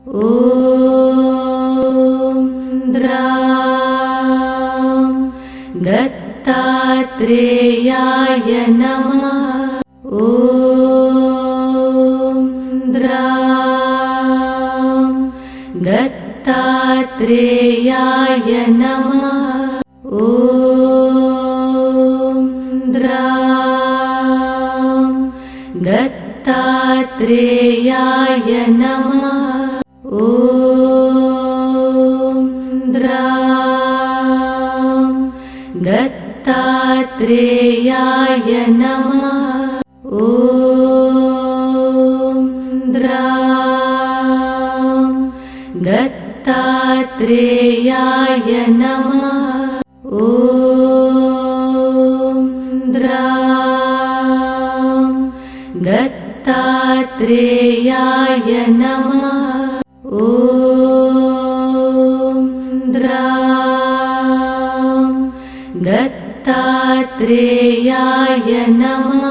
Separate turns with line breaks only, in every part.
ॐ द्रां दत्तात्रेयाय नमः। ॐ द्रां दत्तात्रेयाय नमः। ॐ द्रां दत्तात्रेयाय नमः। ॐ द्रां दत्तात्रेयाय नमः। ॐ द्रां दत्तात्रेयाय नमः। ॐ द्रां दत्तात्रेयाय नमः। ॐ द्रां दत्तात्रेयाय नमः।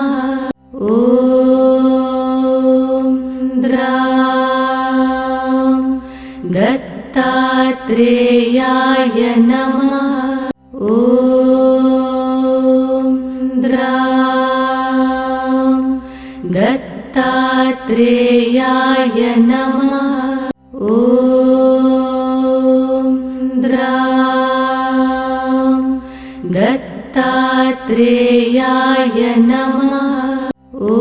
ॐ द्रां दत्तात्रेयाय नमः। ॐ द्रां दत्तात्रेयाय नमः। ॐ द्रां दत्तात्रेयाय नमः। ॐ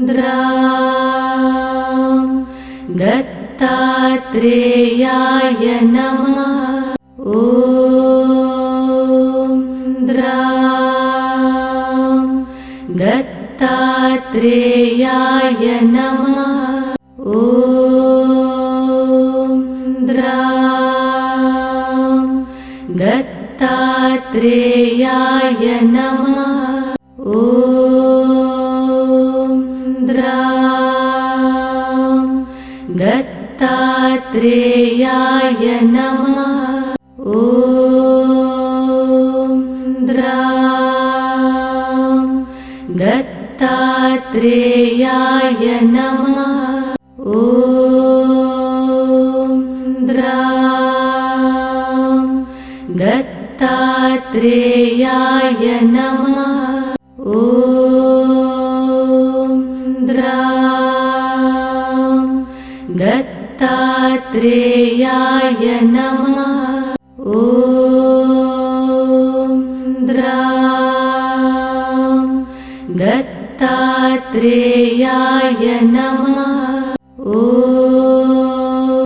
द्रां दत्तात्रेयाय नमः। ॐ द्रां दत्तात्रेयाय नमः। ॐ द्रां दत्तात्रेयाय नमः। ॐ द्रां दत्तात्रेयाय नमः। ॐ द्रां दत्तात्रेयाय नमः। ॐ द्रां दत्तात्रेयाय नमः। ॐ द्रां दत्तात्रेयाय नमः। ॐ द्रां दत्तात्रेयाय नमः।